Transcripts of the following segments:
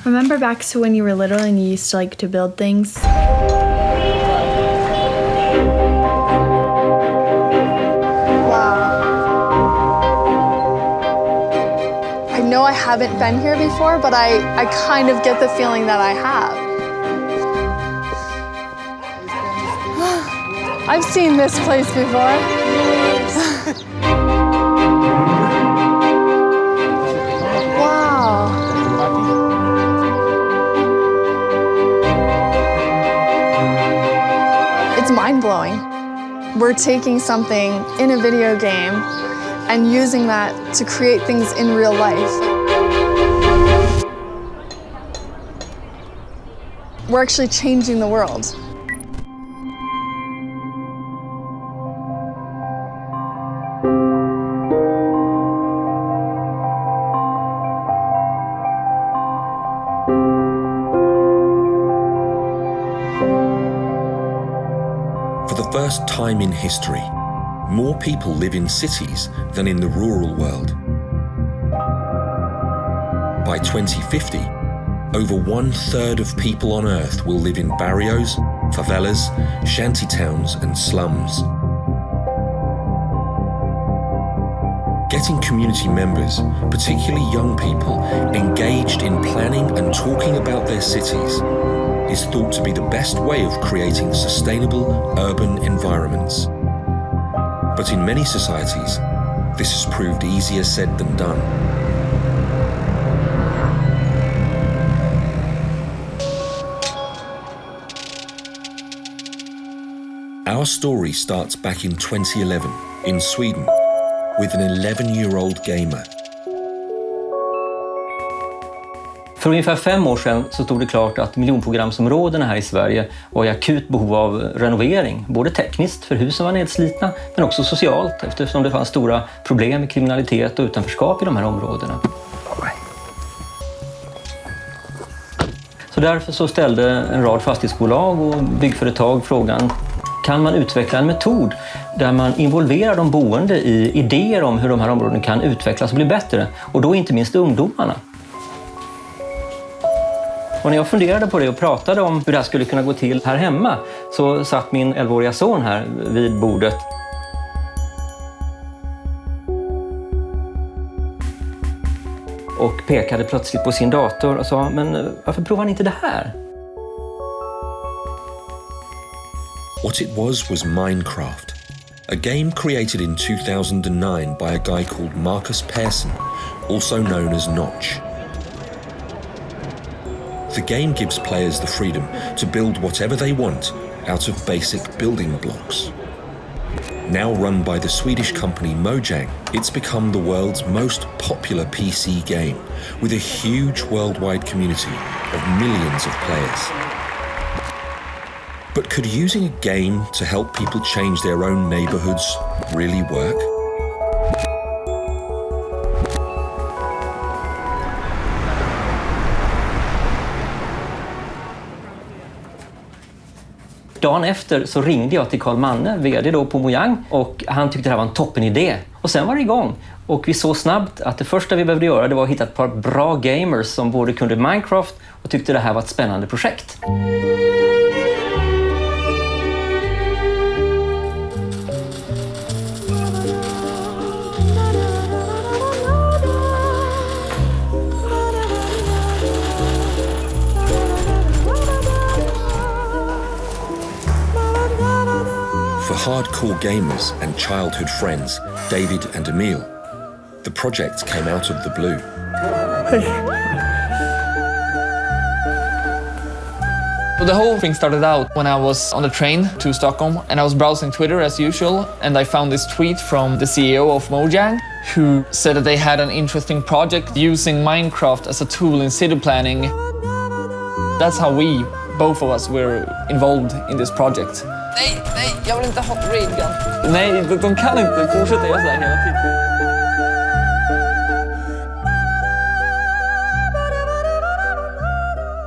Remember back to when you were little and you used to like to build things? I know I haven't been here before, but I kind of get the feeling that I have. I've seen this place before. Wow. It's mind-blowing. We're taking something in a video game and using that to create things in real life. We're actually changing the world. For the first time in history, more people live in cities than in the rural world. By 2050, over 1/3 of people on Earth will live in barrios, favelas, shantytowns and slums. Getting community members, particularly young people, engaged in planning and talking about their cities is thought to be the best way of creating sustainable urban environments. But in many societies, this has proved easier said than done. Our story starts back in 2011 in Sweden with an 11-year-old gamer. För ungefär 5 år sedan så stod det klart att miljonprogramsområdena här i Sverige var i akut behov av renovering. Både tekniskt, för husen var nedslitna, men också socialt eftersom det fanns stora problem med kriminalitet och utanförskap i de här områdena. Så därför så ställde en rad fastighetsbolag och byggföretag frågan: kan man utveckla en metod där man involverar de boende i idéer om hur de här områdena kan utvecklas och bli bättre? Och då inte minst ungdomarna. Och när jag funderade på det och pratade om hur det här skulle kunna gå till här hemma så satt min 11-åriga son här vid bordet. Och pekade plötsligt på sin dator och sa: men varför provar ni inte det här? What it was Minecraft, a game created in 2009 by a guy called Marcus Persson, also known as Notch. The game gives players the freedom to build whatever they want out of basic building blocks. Now run by the Swedish company Mojang, it's become the world's most popular PC game with a huge worldwide community of millions of players. But could using a game to help people change their own neighborhoods really work? Dagen efter så ringde jag till Carl Manne, vd då på Mojang, och han tyckte det här var en toppenidé. Och sen var det igång. Och vi såg snabbt att det första vi behövde göra det var att hitta ett par bra gamers som både kunde Minecraft och tyckte det här var ett spännande projekt. For hardcore gamers and childhood friends, David and Emil, the project came out of the blue. So the whole thing started out when I was on the train to Stockholm and I was browsing Twitter as usual, and I found this tweet from the CEO of Mojang who said that they had an interesting project using Minecraft as a tool in city planning. That's how we, both of us, were involved in this project. Nej, jag vill inte ha railgun. Nej, de kan inte fortsätta göra så här hela tiden.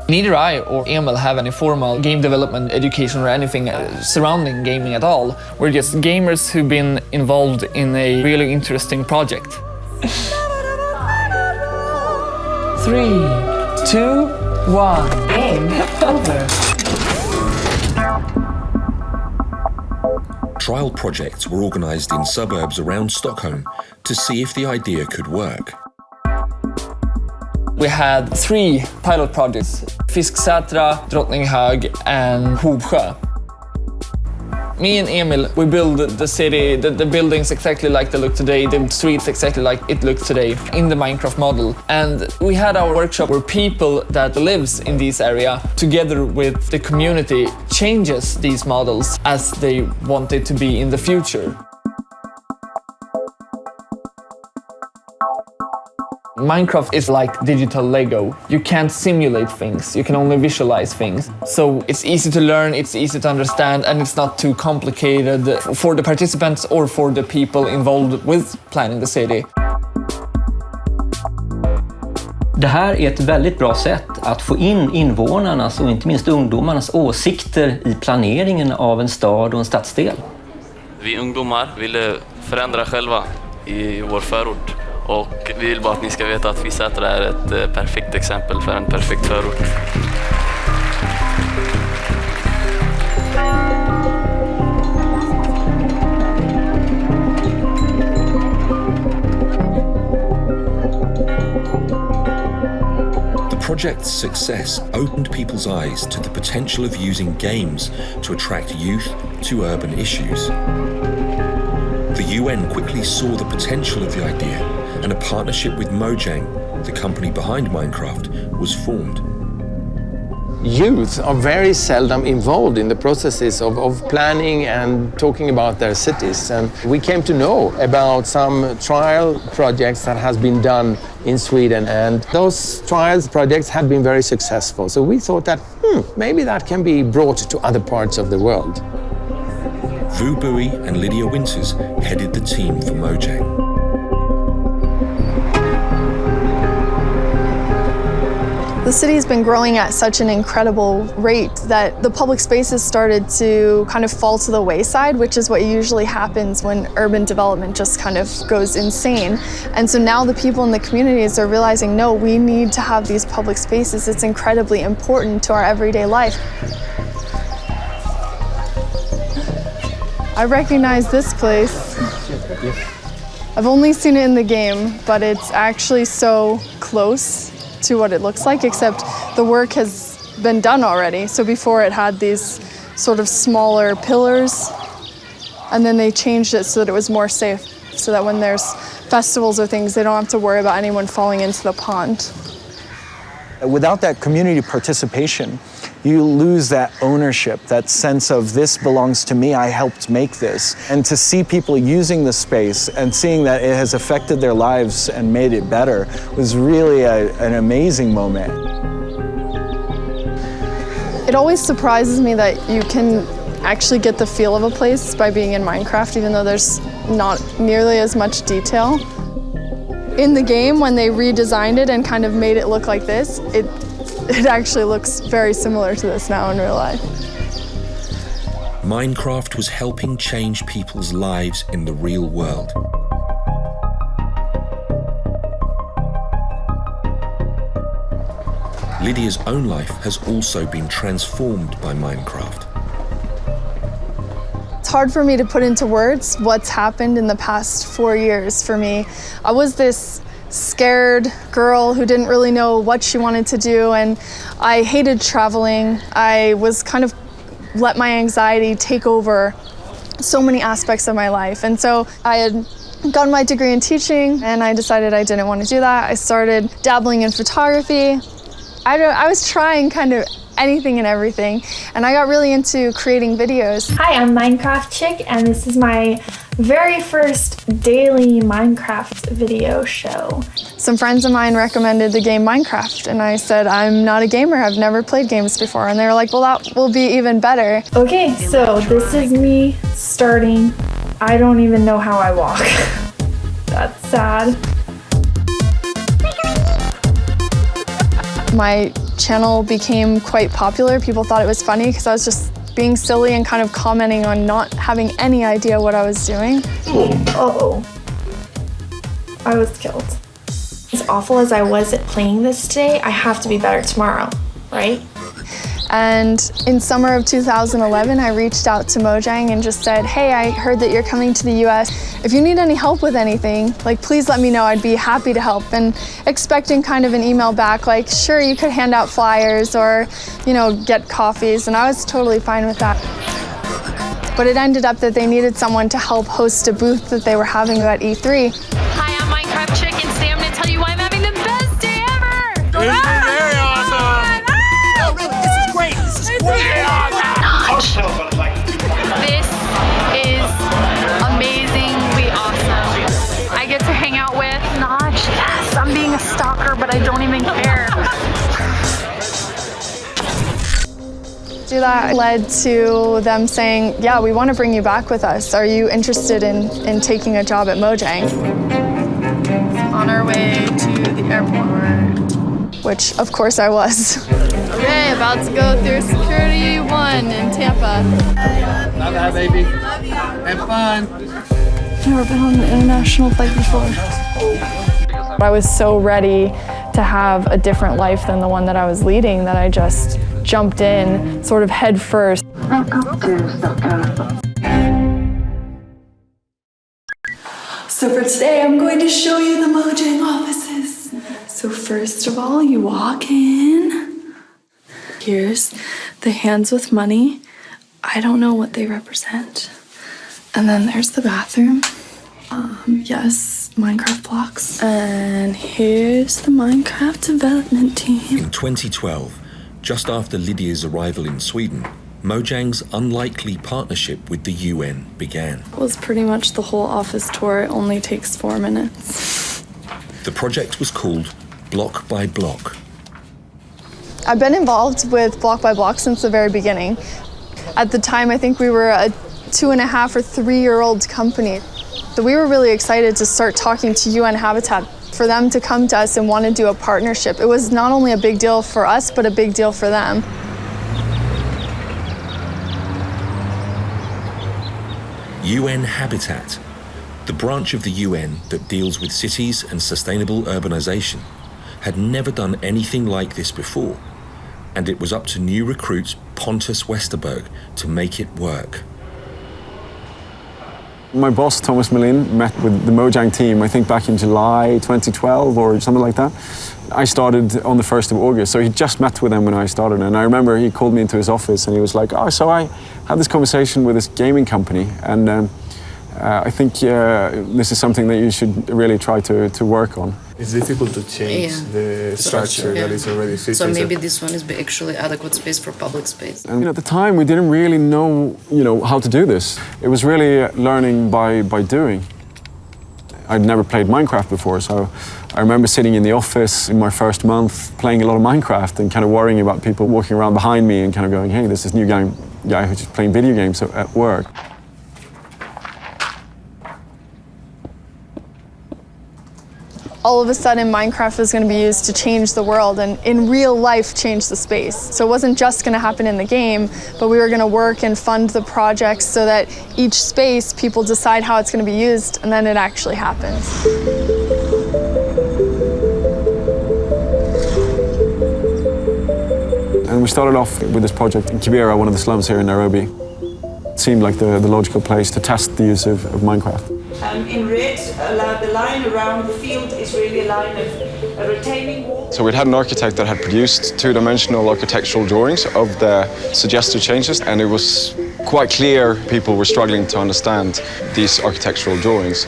Neither I or Emil have any formal game development education or anything surrounding gaming at all. We're just gamers who've been involved in a really interesting project. 3, 2, Wow. Game over. Trial projects were organised in suburbs around Stockholm to see if the idea could work. We had 3 pilot projects: Fisksätra, Drottninghög and Hovsjö. Me and Emil, we build the city, the buildings exactly like they look today, the streets exactly like it looks today in the Minecraft model. And we had our workshop where people that lives in this area, together with the community, changes these models as they want it to be in the future. Minecraft is like digital Lego. You can't simulate things, you can only visualize things. So it's easy to learn, it's easy to understand, and it's not too complicated for the participants or for the people involved with planning the city. Det här är ett väldigt bra sätt att få in invånarnas och inte minst ungdomarnas åsikter i planeringen av en stad och en stadsdel. Vi ungdomar ville förändra själva i vår förort. Och vi vill bara att ni ska veta att Fisksätra är ett perfekt exempel för en perfekt förort. The project's success opened people's eyes to the potential of using games to attract youth to urban issues. The UN quickly saw the potential of the idea, and a partnership with Mojang, the company behind Minecraft, was formed. Youth are very seldom involved in the processes of planning and talking about their cities. And we came to know about some trial projects that has been done in Sweden, and those trials projects have been very successful. So we thought that maybe that can be brought to other parts of the world. Vu Bui and Lydia Winters headed the team for Mojang. The city's been growing at such an incredible rate that the public spaces started to kind of fall to the wayside, which is what usually happens when urban development just kind of goes insane. And so now the people in the communities are realizing, no, we need to have these public spaces. It's incredibly important to our everyday life. I recognize this place. I've only seen it in the game, but it's actually so close to what it looks like, except the work has been done already. So before it had these sort of smaller pillars, and then they changed it so that it was more safe, so that when there's festivals or things, they don't have to worry about anyone falling into the pond. Without that community participation, you lose that ownership, that sense of this belongs to me, I helped make this. And to see people using the space and seeing that it has affected their lives and made it better was really an amazing moment. It always surprises me that you can actually get the feel of a place by being in Minecraft, even though there's not nearly as much detail. In the game, when they redesigned it and kind of made it look like this, it actually looks very similar to this now in real life. Minecraft was helping change people's lives in the real world. Lydia's own life has also been transformed by Minecraft. It's hard for me to put into words what's happened in the past 4 years for me. I was this scared girl who didn't really know what she wanted to do, and I hated traveling. I was kind of let my anxiety take over so many aspects of my life. And so I had gotten my degree in teaching, and I decided I didn't want to do that. I started dabbling in photography. I was trying kind of anything and everything, and I got really into creating videos. Hi, I'm Minecraft Chick, and this is my very first daily Minecraft video show. Some friends of mine recommended the game Minecraft, and I said, I'm not a gamer, I've never played games before. And they were like, well, that will be even better. Okay, so this is me starting. I don't even know how I walk. That's sad. My channel became quite popular. People thought it was funny because I was just being silly and kind of commenting on not having any idea what I was doing. Uh-oh. I was killed. As awful as I was at playing this today, I have to be better tomorrow. right? And in summer of 2011, I reached out to Mojang and just said, hey, I heard that you're coming to the US. If you need any help with anything, like, please let me know. I'd be happy to help. And expecting kind of an email back, like, sure, you could hand out flyers or, you know, get coffees. And I was totally fine with that. But it ended up that they needed someone to help host a booth that they were having at E3. Hi, I'm Minecraft Chick, and today I'm going to tell you why I'm having the best day ever! This is very awesome! Oh, really? This is great! This is way awesome! This is amazingly awesome. I get to hang out with Notch. Yes, I'm being a stalker, but I don't even care. That led to them saying, yeah, we want to bring you back with us. Are you interested in taking a job at Mojang? On our way to the airport. Which, of course, I was. Okay, about to go through Security 1 in Tampa. Love that, baby. Have fun. Never been on an international flight before. I was so ready to have a different life than the one that I was leading that I just jumped in sort of head first. So for today, I'm going to show you the Mojang offices. So first of all, you walk in. Here's the hands with money. I don't know what they represent. And then there's the bathroom. Yes, Minecraft blocks. And here's the Minecraft development team. In 2012, just after Lydia's arrival in Sweden, Mojang's unlikely partnership with the UN began. That was pretty much the whole office tour. It only takes 4 minutes. The project was called Block by Block. I've been involved with Block by Block since the very beginning. At the time, I think we were a 2.5 or 3-year-old company. So we were really excited to start talking to UN Habitat, for them to come to us and want to do a partnership. It was not only a big deal for us, but a big deal for them. UN Habitat, the branch of the UN that deals with cities and sustainable urbanization, had never done anything like this before, and it was up to new recruit Pontus Westerberg to make it work. My boss, Thomas Melin, met with the Mojang team, I think back in July 2012 or something like that. I started on the 1st of August, so he just met with them when I started. And I remember he called me into his office and he was like, oh, so I had this conversation with this gaming company, and I think this is something that you should really try to work on. It's difficult to change the structure that is already existing. So maybe this one is actually adequate space for public space. And at the time, we didn't really know, how to do this. It was really learning by doing. I'd never played Minecraft before, so I remember sitting in the office in my first month playing a lot of Minecraft and kind of worrying about people walking around behind me and kind of going, hey, there's this new guy who's just playing video games at work. All of a sudden, Minecraft was going to be used to change the world and in real life change the space. So it wasn't just going to happen in the game, but we were going to work and fund the projects so that each space, people decide how it's going to be used, and then it actually happens. And we started off with this project in Kibera, one of the slums here in Nairobi. It seemed like the logical place to test the use of Minecraft. In red, the line around the field is really a line of a retaining wall. So we'd had an architect that had produced two-dimensional architectural drawings of the suggested changes, and it was quite clear people were struggling to understand these architectural drawings.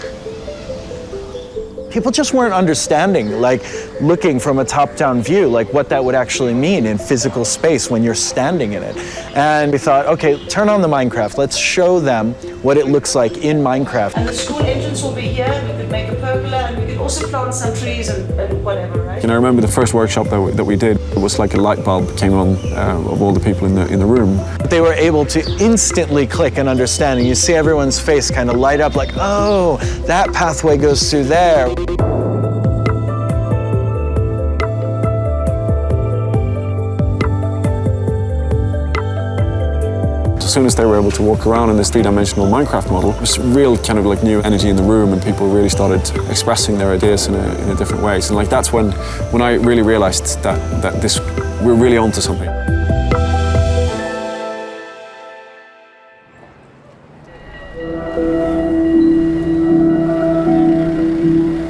People just weren't understanding, like looking from a top-down view, like what that would actually mean in physical space when you're standing in it. And we thought, okay, turn on the Minecraft. Let's show them what it looks like in Minecraft. And the school entrance will be here. We could make a pergola, and we could also plant some trees and whatever, right? And I remember the first workshop that we did, it was like a light bulb came on of all the people in the room. They were able to instantly click and understand, and you see everyone's face kind of light up like, oh, that pathway goes through there. As soon as they were able to walk around in this three-dimensional Minecraft model, it was real kind of like new energy in the room, and people really started expressing their ideas in a different ways. And like that's when I really realized that we're really onto something.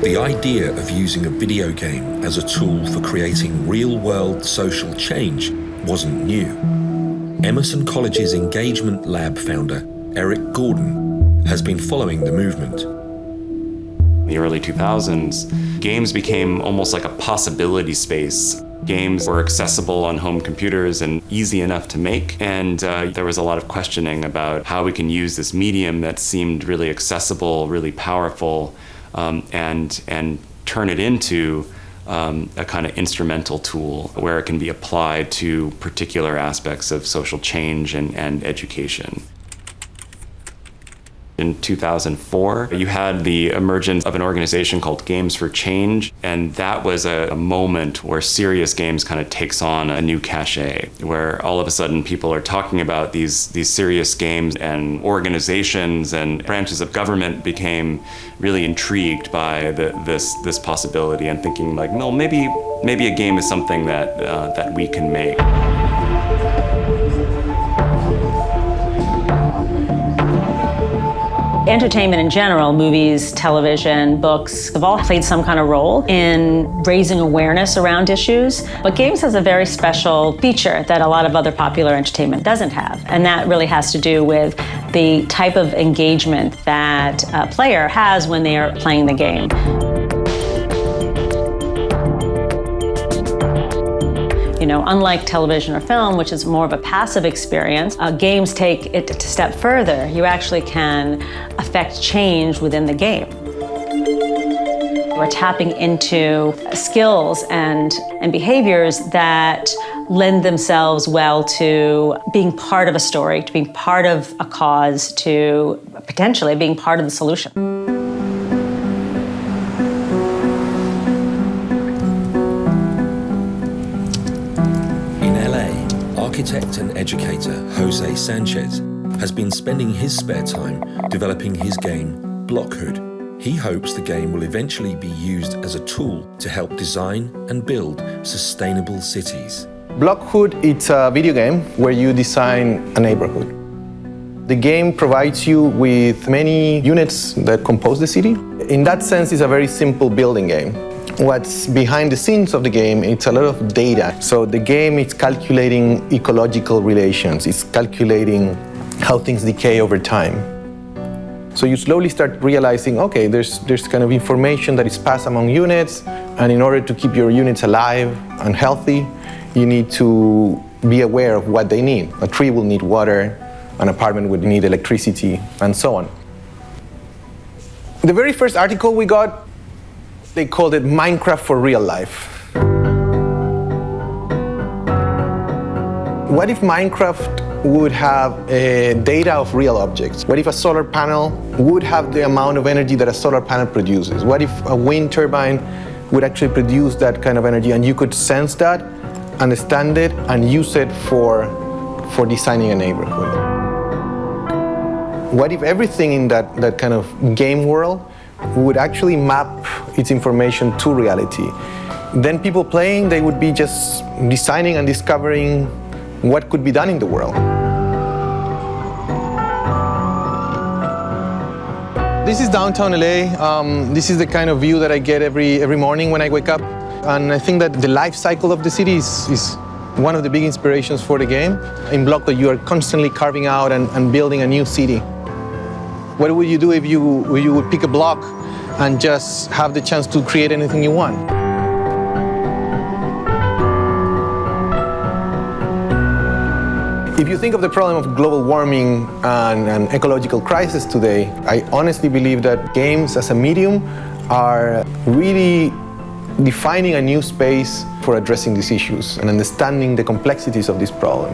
The idea of using a video game as a tool for creating real-world social change wasn't new. Emerson College's Engagement Lab founder, Eric Gordon, has been following the movement. In the early 2000s, games became almost like a possibility space. Games were accessible on home computers and easy enough to make, and there was a lot of questioning about how we can use this medium that seemed really accessible, really powerful, and turn it into a kind of instrumental tool where it can be applied to particular aspects of social change and education. In 2004, you had the emergence of an organization called Games for Change, and that was a moment where serious games kind of takes on a new cachet, where all of a sudden people are talking about these serious games, and organizations and branches of government became really intrigued by this possibility and thinking like, no, maybe a game is something that we can make. Entertainment in general, movies, television, books, have all played some kind of role in raising awareness around issues. But games has a very special feature that a lot of other popular entertainment doesn't have. And that really has to do with the type of engagement that a player has when they are playing the game. You know, unlike television or film, which is more of a passive experience, games take it a step further. You actually can affect change within the game. We're tapping into skills and behaviors that lend themselves well to being part of a story, to being part of a cause, to potentially being part of the solution. Architect and educator Jose Sanchez has been spending his spare time developing his game Blockhood. He hopes the game will eventually be used as a tool to help design and build sustainable cities. Blockhood, it's a video game where you design a neighborhood. The game provides you with many units that compose the city. In that sense, it's a very simple building game. What's behind the scenes of the game, it's a lot of data. So the game is calculating ecological relations. It's calculating how things decay over time. So you slowly start realizing, okay, there's kind of information that is passed among units, and in order to keep your units alive and healthy, you need to be aware of what they need. A tree will need water, an apartment would need electricity, and so on. The very first article we got, they called it Minecraft for real life. What if Minecraft would have data of real objects? What if a solar panel would have the amount of energy that a solar panel produces? What if a wind turbine would actually produce that kind of energy, and you could sense that, understand it, and use it for designing a neighborhood? What if everything in that kind of game world would actually map its information to reality? Then people playing, they would be just designing and discovering what could be done in the world. This is downtown LA. This is the kind of view that I get every morning when I wake up. And I think that the life cycle of the city is one of the big inspirations for the game. In Blockhood, you are constantly carving out and building a new city. What would you do if you would pick a block and just have the chance to create anything you want? If you think of the problem of global warming and ecological crisis today, I honestly believe that games as a medium are really defining a new space for addressing these issues and understanding the complexities of this problem.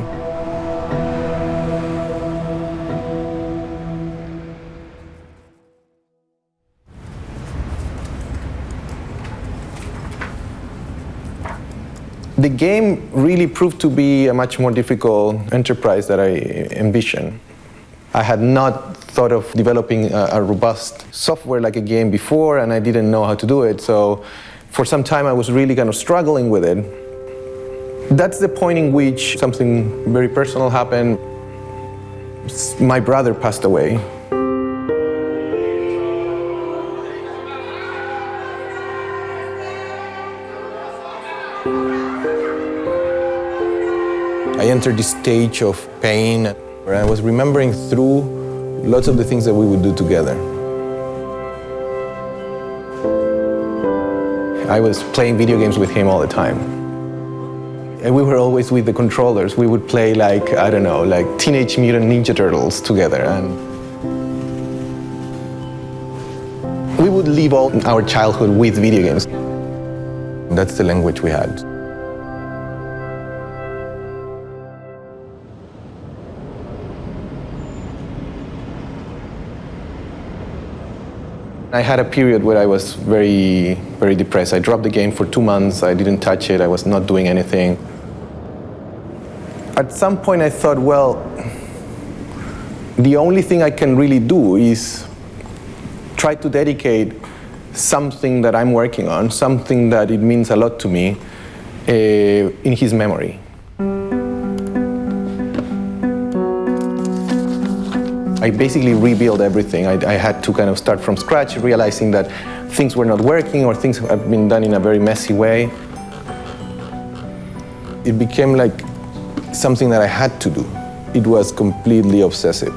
The game really proved to be a much more difficult enterprise than I envisioned. I had not thought of developing a robust software like a game before, and I didn't know how to do it. So for some time I was really kind of struggling with it. That's the point in which something very personal happened. My brother passed away. I entered this stage of pain where I was remembering through lots of the things that we would do together. I was playing video games with him all the time. And we were always with the controllers. We would play like, I don't know, like Teenage Mutant Ninja Turtles together. And we would live all our childhood with video games. That's the language we had. I had a period where I was very, very depressed. I dropped the game for 2 months. I didn't touch it. I was not doing anything. At some point I thought, well, the only thing I can really do is try to dedicate something that I'm working on, something that it means a lot to me, in his memory. I basically rebuilt everything. I had to kind of start from scratch, realizing that things were not working or things had been done in a very messy way. It became like something that I had to do. It was completely obsessive.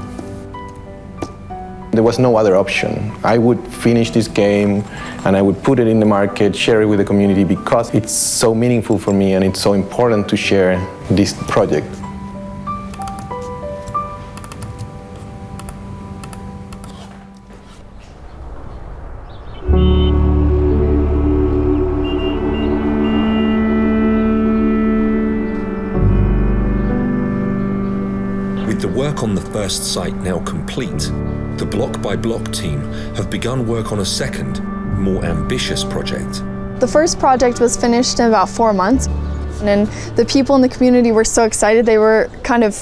There was no other option. I would finish this game and I would put it in the market, share it with the community because it's so meaningful for me and it's so important to share this project. With the work on the first site now complete, the Block by Block team have begun work on a second, more ambitious project. The first project was finished in about 4 months, and the people in the community were so excited. They were kind of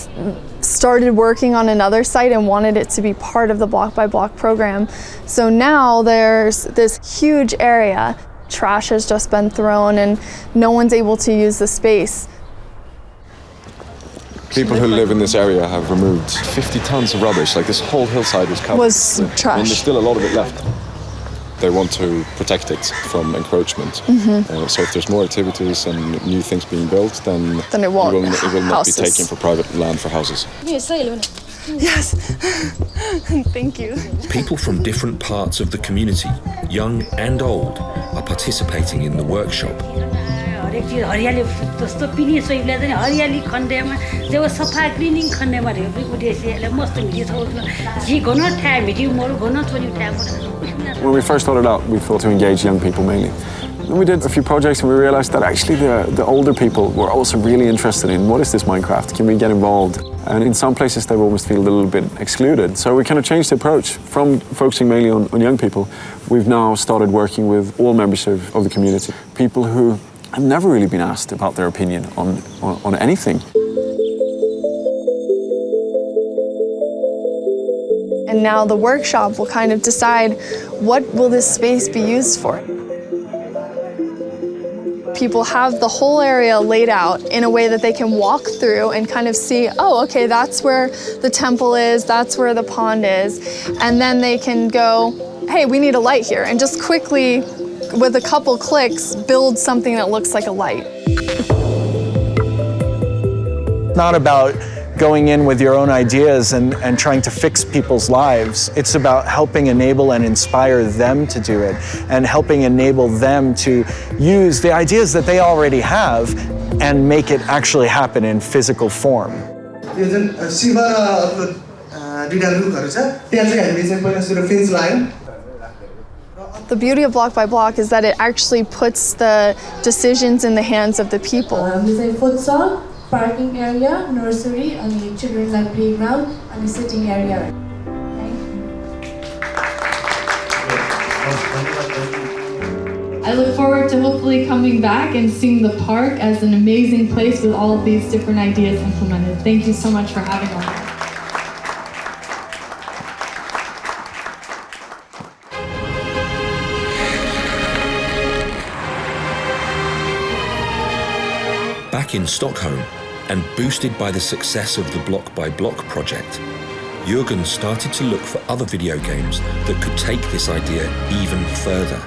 started working on another site and wanted it to be part of the Block by Block program. So now there's this huge area. Trash has just been thrown and no one's able to use the space. People who live in this area have removed 50 tons of rubbish. Like this whole hillside was covered with trash. And there's still a lot of it left. They want to protect it from encroachment. So if there's more activities and new things being built, then it will not be taken for private land for houses. Yes, thank you. People from different parts of the community, young and old, are participating in the workshop. When we first started out, we thought to engage young people mainly. Then we did a few projects and we realized that actually the older people were also really interested in what is this Minecraft? Can we get involved? And in some places they almost feel a little bit excluded. So we kind of changed the approach from focusing mainly on young people. We've now started working with all members of the community, people who have never really been asked about their opinion on anything. And now the workshop will kind of decide what will this space be used for. People have the whole area laid out in a way that they can walk through and kind of see, oh, okay, that's where the temple is, that's where the pond is. And then they can go, hey, we need a light here, and just quickly, with a couple clicks, build something that looks like a light. Not about going in with your own ideas and trying to fix people's lives. It's about helping enable and inspire them to do it and helping enable them to use the ideas that they already have and make it actually happen in physical form. The beauty of Block by Block is that it actually puts the decisions in the hands of the people. Parking area, nursery, and children's playground, and sitting area. I look forward to hopefully coming back and seeing the park as an amazing place with all of these different ideas implemented. Thank you so much for having us. Back in Stockholm, and boosted by the success of the Block by Block project, Jürgen started to look for other video games that could take this idea even further.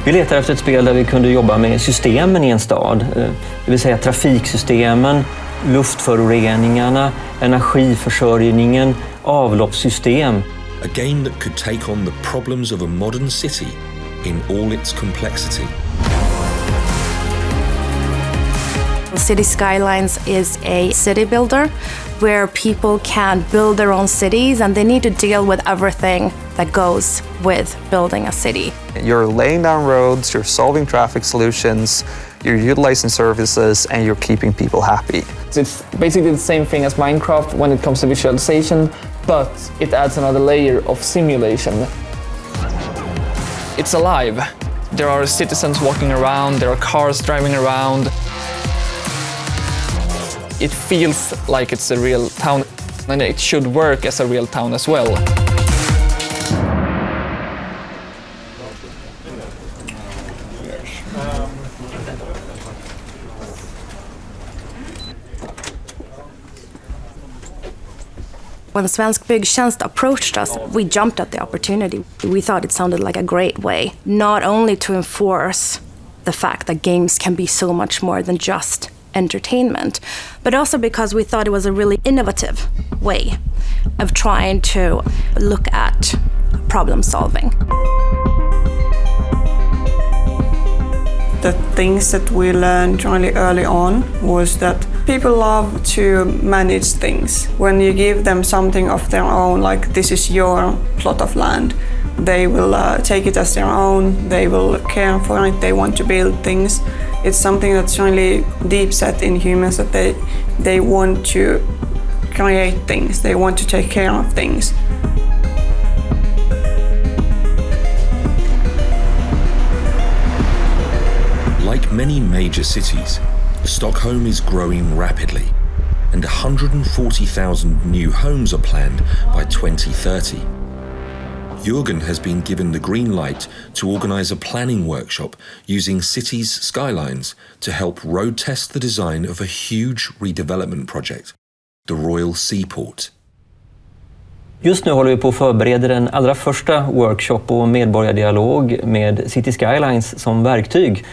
Vi letade efter ett spel där vi kunde jobba med systemen i en stad, det vill säga trafiksystemen, luftföroreningarna, energiförsörjningen, avloppssystem. A game that could take on the problems of a modern city in all its complexity. City Skylines is a city builder where people can build their own cities and they need to deal with everything that goes with building a city. You're laying down roads, you're solving traffic solutions, you're utilizing services, and you're keeping people happy. It's basically the same thing as Minecraft when it comes to visualization, but it adds another layer of simulation. It's alive. There are citizens walking around, there are cars driving around. It feels like it's a real town, and it should work as a real town as well. When Svensk Byggtjänst approached us, we jumped at the opportunity. We thought it sounded like a great way, not only to enforce the fact that games can be so much more than just entertainment, but also because we thought it was a really innovative way of trying to look at problem solving. The things that we learned really early on was that people love to manage things. When you give them something of their own, like this is your plot of land, they will take it as their own, they will care for it, they want to build things. It's something that's really deep set in humans, that they want to create things, they want to take care of things. Like many major cities, Stockholm is growing rapidly, and 140,000 new homes are planned by 2030. Jürgen has been given the green light to organise a planning workshop using cities' skylines to help road test the design of a huge redevelopment project, the Royal Seaport. Just nu håller vi på att förbereda den allra första workshop och medborgardialog med City Skylines som verktyg.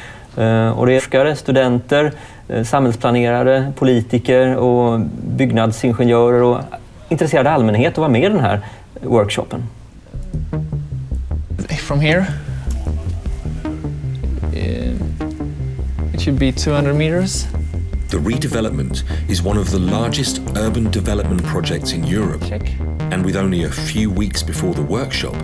Och det är forskare, studenter, samhällsplanerare, politiker och byggnadsingenjörer och intresserad allmänhet att vara med i den här workshopen. From here, it should be 200 meters. The redevelopment is one of the largest urban development projects in Europe. And with only a few weeks before the workshop,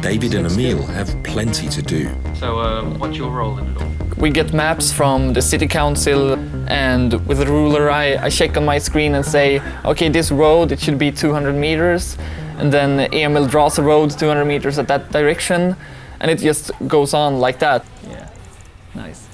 David and Emil have plenty to do. So what's your role in it all? We get maps from the city council, and with a ruler I check on my screen and say, okay, this road, it should be 200 meters. And then Emil draws a road 200 meters at that direction, and it just goes on like that. Yeah, nice.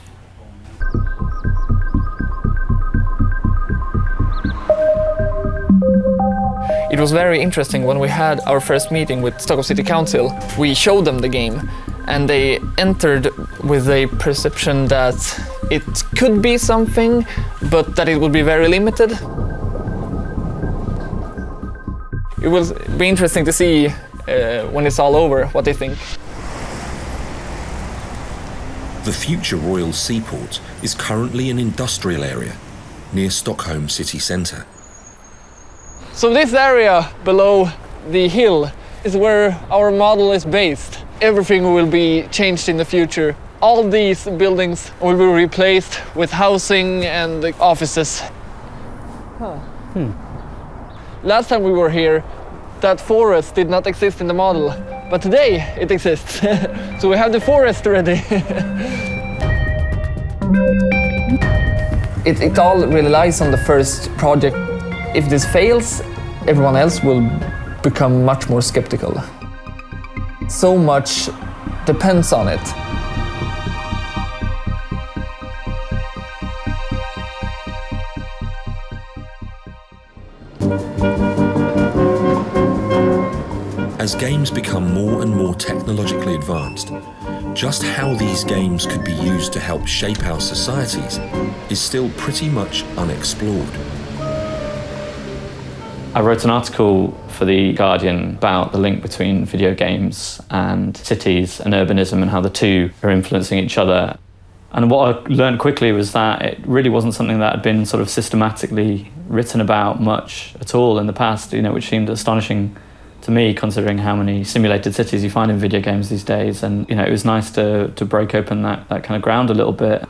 It was very interesting when we had our first meeting with Stockholm City Council. We showed them the game, and they entered with a perception that it could be something, but that it would be very limited. It will be interesting to see when it's all over what they think. The future Royal Seaport is currently an industrial area near Stockholm city centre. So this area below the hill is where our model is based. Everything will be changed in the future. All these buildings will be replaced with housing and offices. Last time we were here, that forest did not exist in the model, but today it exists. So we have the forest ready. It all relies on the first project. If this fails, everyone else will become much more skeptical. So much depends on it. As games become more and more technologically advanced, just how these games could be used to help shape our societies is still pretty much unexplored. I wrote an article for The Guardian about the link between video games and cities and urbanism and how the two are influencing each other. And what I learned quickly was that it really wasn't something that had been sort of systematically written about much at all in the past, which seemed astonishing to me, considering how many simulated cities you find in video games these days. And it was nice to break open that kind of ground a little bit.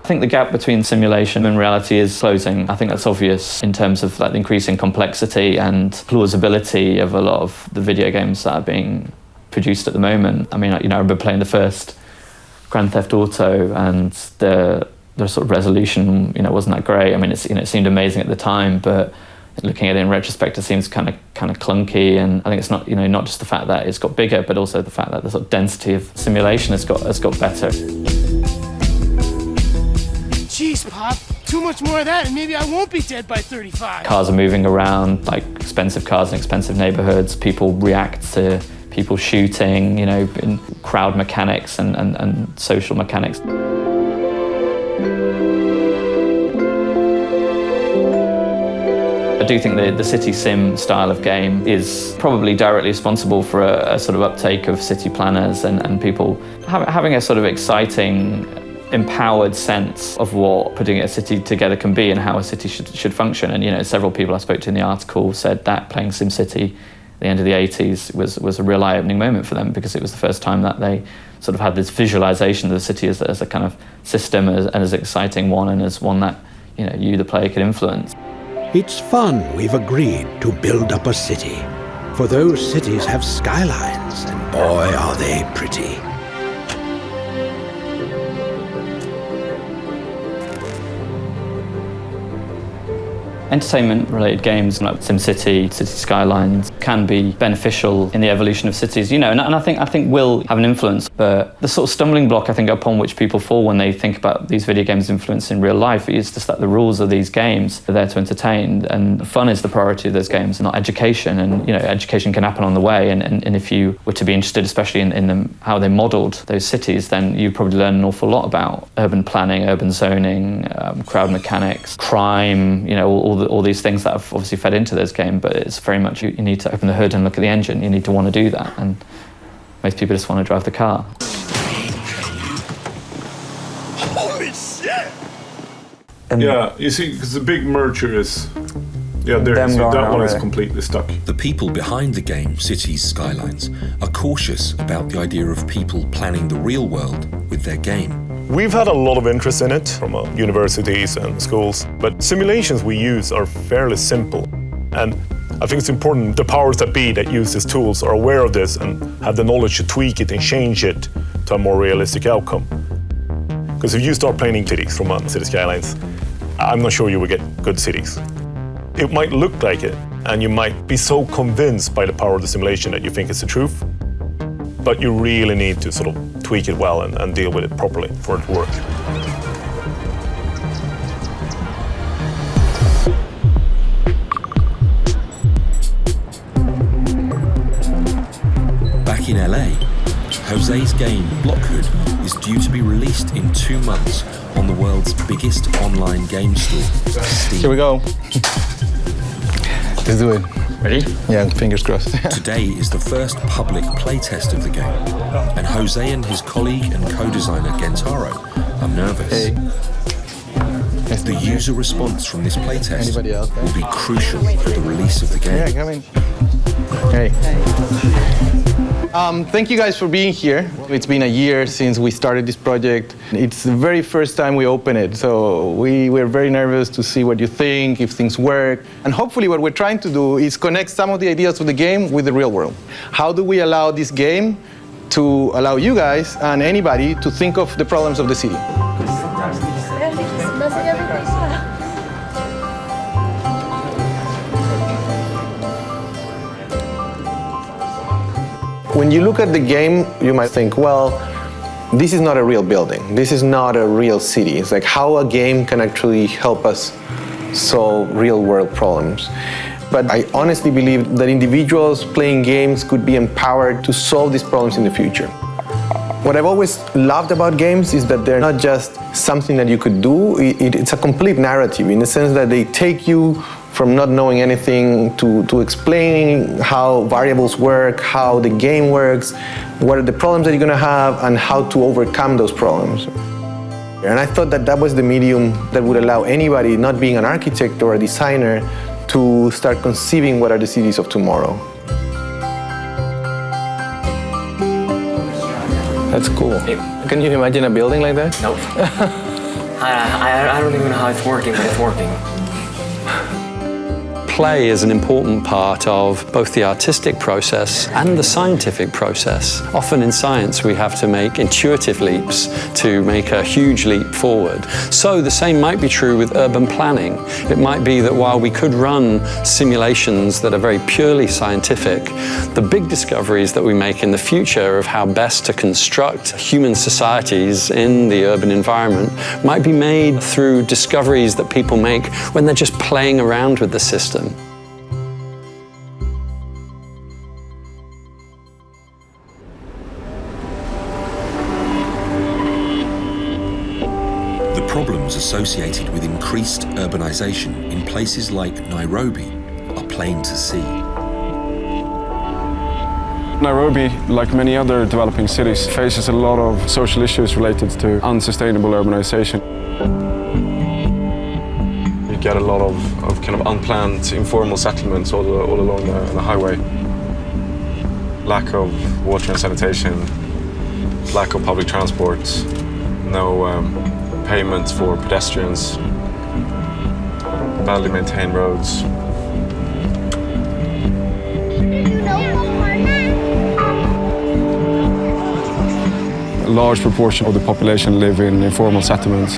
I think the gap between simulation and reality is closing. I think that's obvious in terms of the increasing complexity and plausibility of a lot of the video games that are being produced at the moment. I mean, I remember playing the first Grand Theft Auto, and the sort of resolution, wasn't that great. I mean, it seemed amazing at the time, but looking at it in retrospect, it seems kind of clunky. And I think it's not, not just the fact that it's got bigger, but also the fact that the sort of density of simulation has got better. Jeez, Pop, too much more of that and maybe I won't be dead by 35. Cars are moving around, like expensive cars in expensive neighborhoods. People react to people shooting, in crowd mechanics and social mechanics. I do think the city sim style of game is probably directly responsible for a sort of uptake of city planners and people having a sort of exciting, empowered sense of what putting a city together can be and how a city should function. And several people I spoke to in the article said that playing SimCity at the end of the 80s was a real eye-opening moment for them, because it was the first time that they sort of had this visualization of the city as a kind of system and as an exciting one, and as one that you the player could influence. It's fun we've agreed to build up a city, for those cities have skylines, and boy are they pretty. Entertainment-related games like SimCity, City Skylines can be beneficial in the evolution of cities, and I think will have an influence. But the sort of stumbling block, I think, upon which people fall when they think about these video games' influence in real life is just that the rules of these games are there to entertain, and fun is the priority of those games, not education. And education can happen on the way. And if you were to be interested, especially in how they modelled those cities, then you'd probably learn an awful lot about urban planning, urban zoning, crowd mechanics, crime, all these things that have obviously fed into this game. But it's very much you need to open the hood and look at the engine. You need to want to do that, and most people just want to drive the car. Holy shit! Yeah, you see, because the big merger is... Yeah, there is. That one is completely stuck. The people behind the game, Cities Skylines, are cautious about the idea of people planning the real world with their game. We've had a lot of interest in it from universities and schools, but simulations we use are fairly simple. And I think it's important the powers that be that use these tools are aware of this and have the knowledge to tweak it and change it to a more realistic outcome. Because if you start playing cities from City Skylines, I'm not sure you will get good cities. It might look like it, and you might be so convinced by the power of the simulation that you think it's the truth, but you really need to sort of tweak it well and deal with it properly for it to work. Back in LA, Jose's game Blockhood is due to be released in 2 months on the world's biggest online game store, Steam. Here we go. Let's do it. Ready? Yeah, fingers crossed. Today is the first public playtest of the game, and Jose and his colleague and co-designer Gentaro are nervous. Hey. The user response from this playtest will be crucial for the release of the game. Yeah, come in. Hey. Thank you guys for being here. It's been a year since we started this project. It's the very first time we open it, so we were very nervous to see what you think, if things work. And hopefully what we're trying to do is connect some of the ideas of the game with the real world. How do we allow this game to allow you guys and anybody to think of the problems of the city? When you look at the game, you might think, well, this is not a real building. This is not a real city. It's like how a game can actually help us solve real-world problems. But I honestly believe that individuals playing games could be empowered to solve these problems in the future. What I've always loved about games is that they're not just something that you could do, it's a complete narrative in the sense that they take you from not knowing anything to explaining how variables work, how the game works, what are the problems that you're going to have, and how to overcome those problems. And I thought that that was the medium that would allow anybody, not being an architect or a designer, to start conceiving what are the cities of tomorrow. That's cool. Can you imagine a building like that? Nope. I don't even know how it's working, but it's working. Play is an important part of both the artistic process and the scientific process. Often in science we have to make intuitive leaps to make a huge leap forward. So the same might be true with urban planning. It might be that while we could run simulations that are very purely scientific, the big discoveries that we make in the future of how best to construct human societies in the urban environment might be made through discoveries that people make when they're just playing around with the system. Problems associated with increased urbanization in places like Nairobi are plain to see. Nairobi, like many other developing cities, faces a lot of social issues related to unsustainable urbanization. You get a lot of kind of unplanned, informal settlements all along the highway. Lack of water and sanitation, lack of public transport, no payments for pedestrians, badly maintained roads. A large proportion of the population live in informal settlements.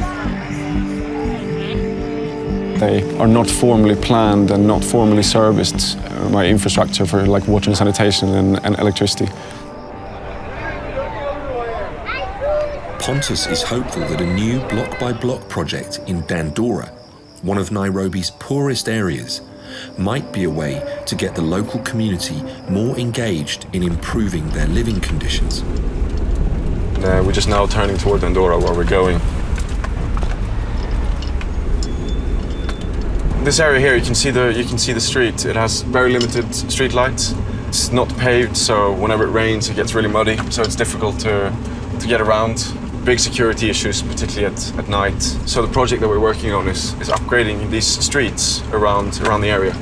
They are not formally planned and not formally serviced by infrastructure for like water and sanitation and electricity. Pontus is hopeful that a new block-by-block project in Dandora, one of Nairobi's poorest areas, might be a way to get the local community more engaged in improving their living conditions. We're just now turning toward Dandora, where we're going. This area here, you can see the street. It has very limited street lights. It's not paved, so whenever it rains, it gets really muddy, so it's difficult to get around. Big security issues, particularly at night. So the project that we're working on is upgrading these streets around the area.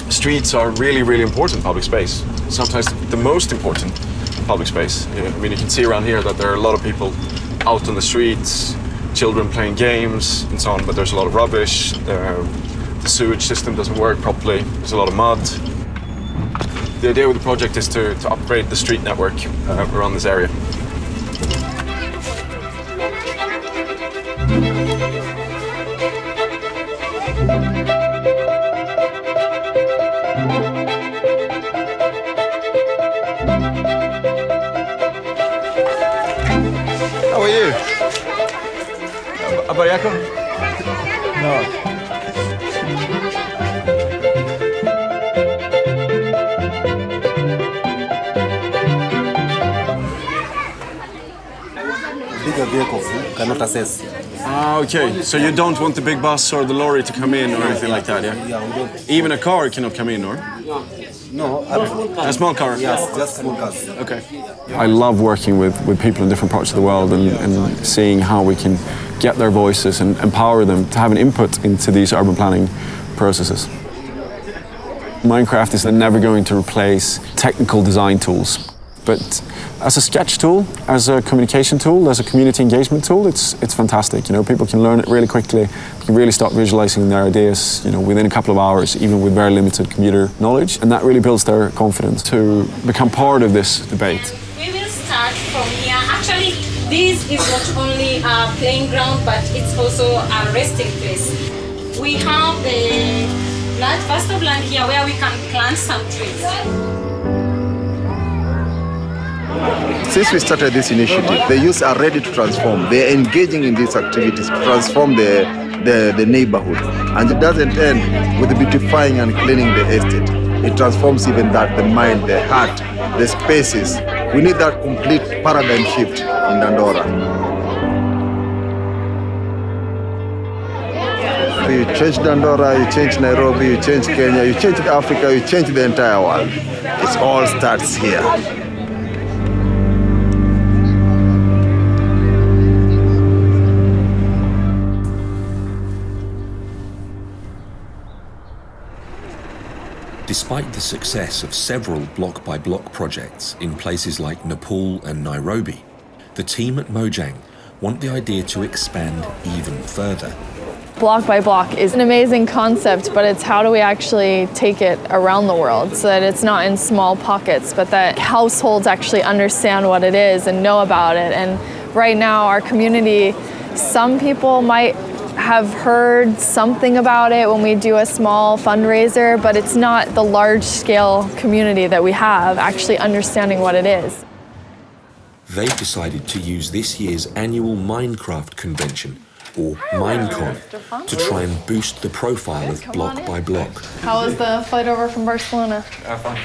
Streets are really, really important public space. Sometimes the most important public space. I mean, you can see around here that there are a lot of people out on the streets, children playing games and so on, but there's a lot of rubbish. The sewage system doesn't work properly. There's a lot of mud. The idea with the project is to upgrade the street network around this area. How are you? Abayako? No. Bigger vehicles cannot access. Ah, okay. So you don't want the big bus or the lorry to come in or anything like that, yeah? Yeah, we don't. Even a car cannot come in, or? No, a small car? Yes, just small cars. Okay. I love working with people in different parts of the world and seeing how we can get their voices and empower them to have an input into these urban planning processes. Minecraft is never going to replace technical design tools. But as a sketch tool, as a communication tool, as a community engagement tool, it's fantastic. You know, people can learn it really quickly. You can really start visualizing their ideas, you know, within a couple of hours, even with very limited computer knowledge. And that really builds their confidence to become part of this debate. We will start from here. Actually, this is not only a playing ground, but it's also a resting place. We have a vast land here where we can plant some trees. Since we started this initiative, the youth are ready to transform. They are engaging in these activities to transform the neighborhood. And it doesn't end with beautifying and cleaning the estate. It transforms even that, the mind, the heart, the spaces. We need that complete paradigm shift in Dandora. You change Dandora, you change Nairobi, you change Kenya, you change Africa, you change the entire world. It all starts here. Despite the success of several block-by-block projects in places like Nepal and Nairobi, the team at Mojang want the idea to expand even further. Block by block is an amazing concept, but it's how do we actually take it around the world so that it's not in small pockets, but that households actually understand what it is and know about it. And right now, our community, some people might have heard something about it when we do a small fundraiser, but it's not the large-scale community that we have actually understanding what it is. They've decided to use this year's annual Minecraft convention, or Minecon, to try and boost the profile of Block by Block. How was the flight over from Barcelona? Fine.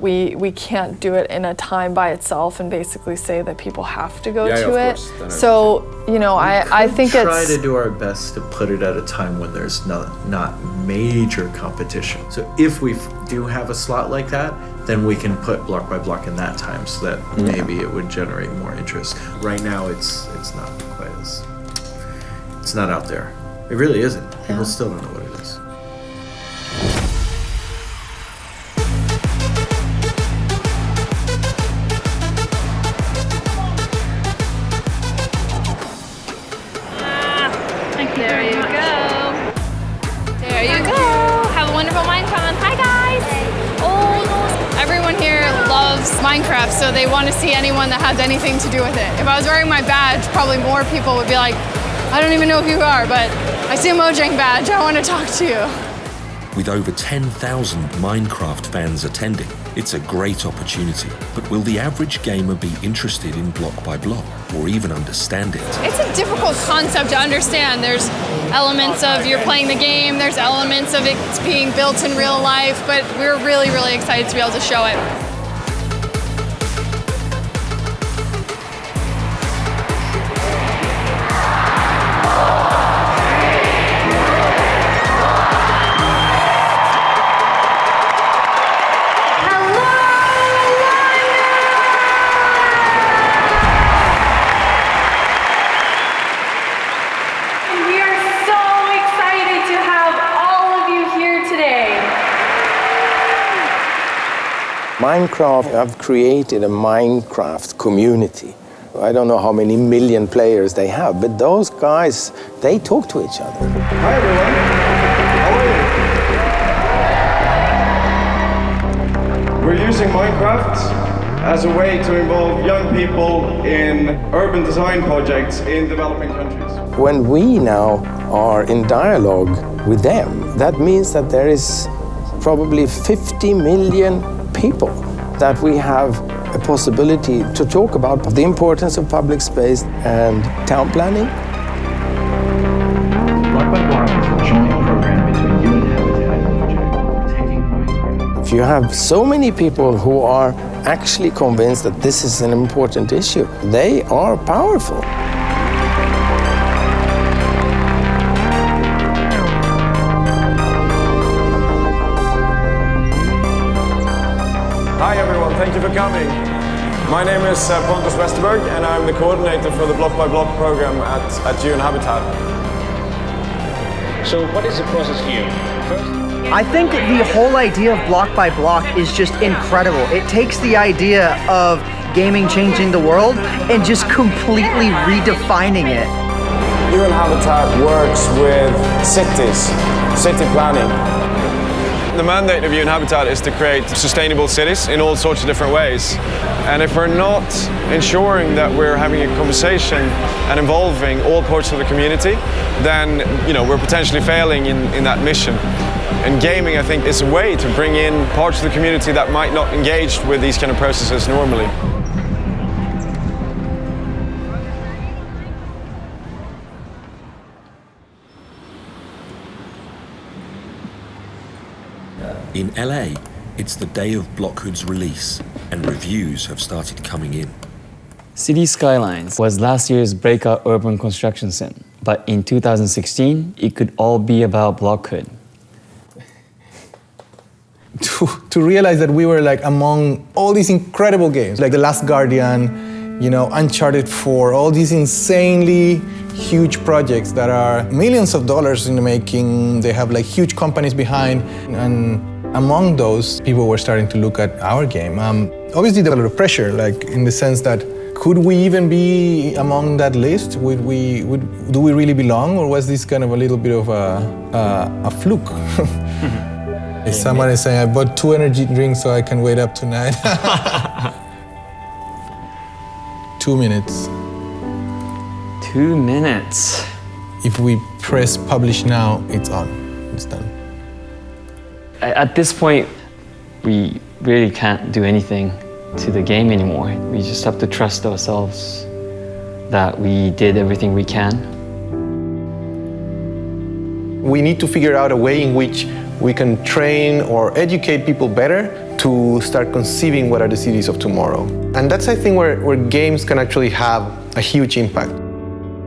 We can't do it in a time by itself and basically say that people have to go to it. So, you know, I think it's... try to do our best to put it at a time when there's not major competition. So if we do have a slot like that, then we can put block by block in that time so that maybe it would generate more interest. Right now, it's not quite as... It's not out there. It really isn't. People still don't know what it is. There you go. There you go. Have a wonderful Minecon. Hi guys. Oh, everyone here loves Minecraft, so they want to see anyone that has anything to do with it. If I was wearing my badge, probably more people would be like, I don't even know who you are, but I see a Mojang badge. I want to talk to you. With over 10,000 Minecraft fans attending, it's a great opportunity. But will the average gamer be interested in block by block, or even understand it? It's a difficult concept to understand. There's elements of you're playing the game, there's elements of it being built in real life, but we're really, really excited to be able to show it. Minecraft have created a Minecraft community. I don't know how many million players they have, but those guys, they talk to each other. Hi everyone, how are you? We're using Minecraft as a way to involve young people in urban design projects in developing countries. When we now are in dialogue with them, that means that there is probably 50 million people that we have a possibility to talk about the importance of public space and town planning. Block by Block is a joint program between you and Habitat and Mojang. If you have so many people who are actually convinced that this is an important issue, they are powerful. Hi everyone, thank you for coming. My name is Pontus Westerberg and I'm the coordinator for the Block by Block program at UN Habitat. So what is the process here? First, I think the whole idea of block by block is just incredible. It takes the idea of gaming changing the world and just completely redefining it. UN Habitat works with cities, city planning. The mandate of UN Habitat is to create sustainable cities in all sorts of different ways. And if we're not ensuring that we're having a conversation and involving all parts of the community, then we're potentially failing in that mission. And gaming, I think, is a way to bring in parts of the community that might not engage with these kind of processes normally. In LA, it's the day of Blockhood's release, and reviews have started coming in. City Skylines was last year's breakout urban construction sim, but in 2016, it could all be about Blockhood. To realize that we were like among all these incredible games, like The Last Guardian, you know, Uncharted 4, all these insanely huge projects that are millions of dollars in the making. They have like huge companies behind, and among those, people were starting to look at our game. Obviously, there was a lot of pressure, like in the sense that could we even be among that list? Do we really belong, or was this kind of a little bit of a fluke? Someone is saying, I bought 2 energy drinks so I can wait up tonight. 2 minutes. 2 minutes. If we press publish now, it's on. It's done. At this point, we really can't do anything to the game anymore. We just have to trust ourselves that we did everything we can. We need to figure out a way in which we can train or educate people better to start conceiving what are the cities of tomorrow. And that's, I think, where games can actually have a huge impact.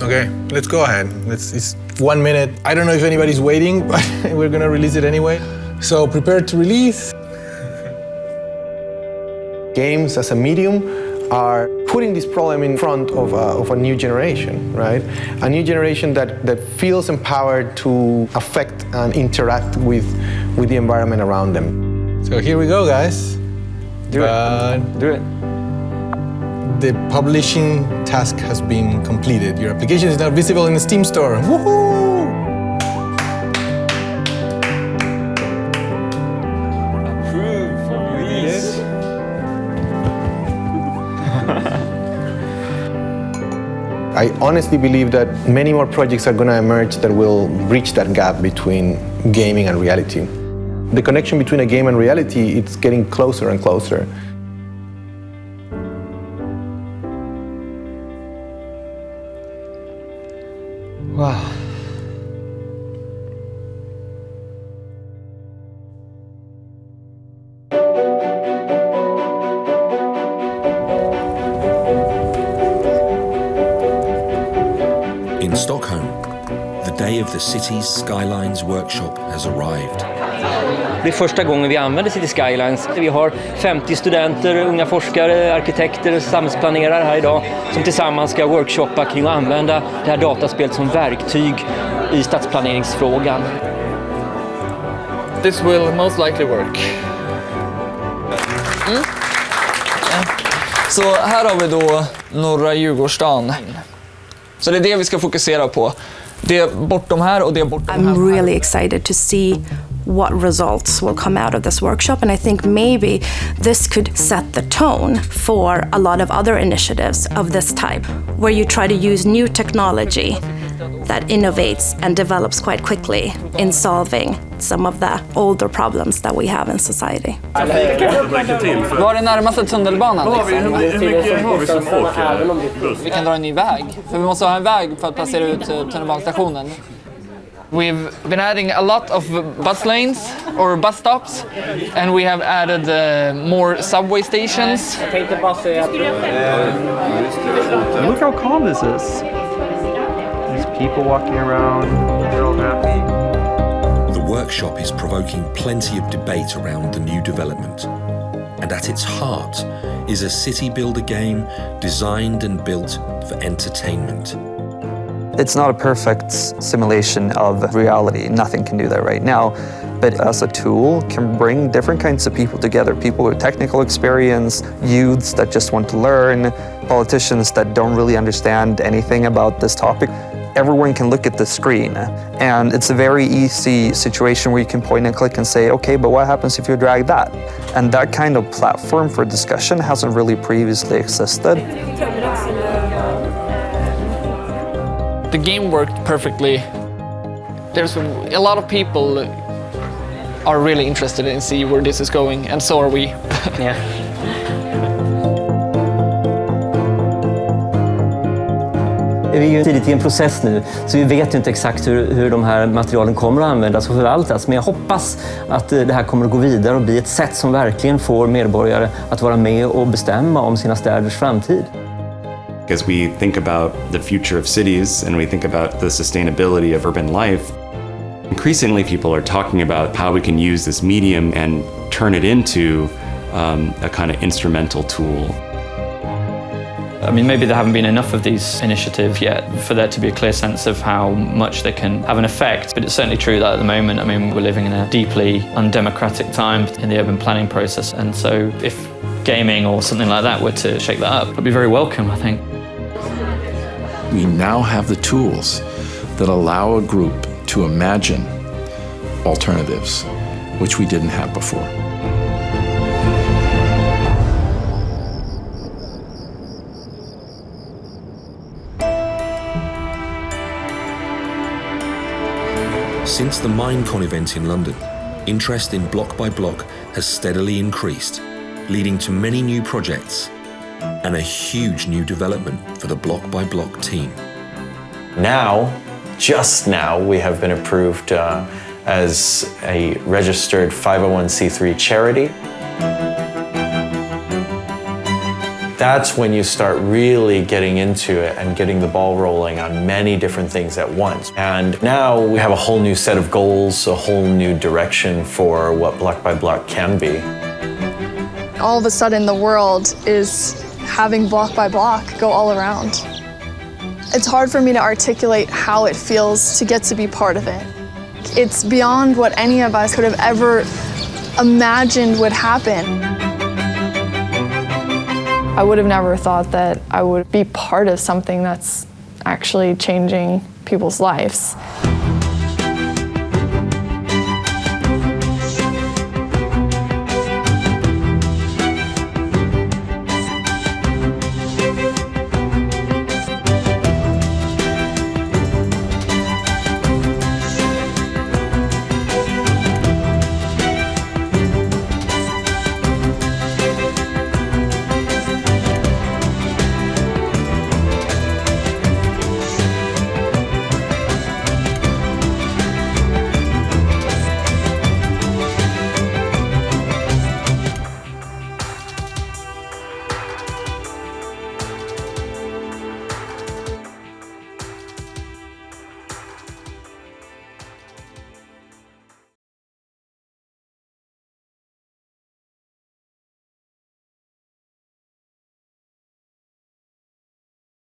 Okay, let's go ahead. It's 1 minute. I don't know if anybody's waiting, but we're gonna release it anyway. So prepare to release. Games as a medium are putting this problem in front of a new generation, right? A new generation that feels empowered to affect and interact with the environment around them. So here we go, guys. Do it. The publishing task has been completed. Your application is now visible in the Steam store. Woohoo! I honestly believe that many more projects are going to emerge that will bridge that gap between gaming and reality. The connection between a game and reality, it's getting closer and closer. Wow. In Stockholm, the day of the city's Skylines workshop has arrived. Det är första gången vi använder City Skylines. Vi har 50 studenter, unga forskare, arkitekter och samhällsplanerare här idag som tillsammans ska workshoppa kring att använda det här dataspelet som verktyg i stadsplaneringsfrågan. This will most likely work. Så här har vi då norra Djurgårdsstaden. Så det är det vi ska fokusera på. Det är bortom här och det är bortom här. I'm really excited to see what results will come out of this workshop, and I think maybe this could set the tone for a lot of other initiatives of this type, where you try to use new technology that innovates and develops quite quickly in solving some of the older problems that we have in society. Var är närmaste tunnelbanan? Hur mycket har vi som folk här? Vi kan dra en ny väg, för vi måste ha en väg för att placera ut tunnelbanestationen. We've been adding a lot of bus lanes or bus stops, and we have added more subway stations. Look how calm this is. There's people walking around, they're all happy. The workshop is provoking plenty of debate around the new development. And at its heart is a city builder game designed and built for entertainment. It's not a perfect simulation of reality. Nothing can do that right now. But as a tool, can bring different kinds of people together. People with technical experience, youths that just want to learn, politicians that don't really understand anything about this topic. Everyone can look at the screen, and it's a very easy situation where you can point and click and say, okay, but what happens if you drag that? And that kind of platform for discussion hasn't really previously existed. The game worked perfectly. There's a lot of people are really interested in see where this is going, and so are we. Yeah. är vi ju tidigt i en process nu, så vi vet ju inte exakt hur de här materialen kommer att användas och förvaltas. Men jag hoppas att det här kommer att gå vidare och bli ett sätt som verkligen får medborgare att vara med och bestämma om sina städers framtid. As we think about the future of cities and we think about the sustainability of urban life, increasingly people are talking about how we can use this medium and turn it into a kind of instrumental tool. I mean, maybe there haven't been enough of these initiatives yet for there to be a clear sense of how much they can have an effect, but it's certainly true that at the moment, I mean, we're living in a deeply undemocratic time in the urban planning process, and so if gaming or something like that were to shake that up, it'd be very welcome, I think. We now have the tools that allow a group to imagine alternatives, which we didn't have before. Since the Minecon event in London, interest in Block by Block has steadily increased, leading to many new projects and a huge new development for the Block by Block team. Now, just now, we have been approved as a registered 501c3 charity. That's when you start really getting into it and getting the ball rolling on many different things at once. And now we have a whole new set of goals, a whole new direction for what Block by Block can be. All of a sudden, the world is having Block by Block go all around. It's hard for me to articulate how it feels to get to be part of it. It's beyond what any of us could have ever imagined would happen. I would have never thought that I would be part of something that's actually changing people's lives.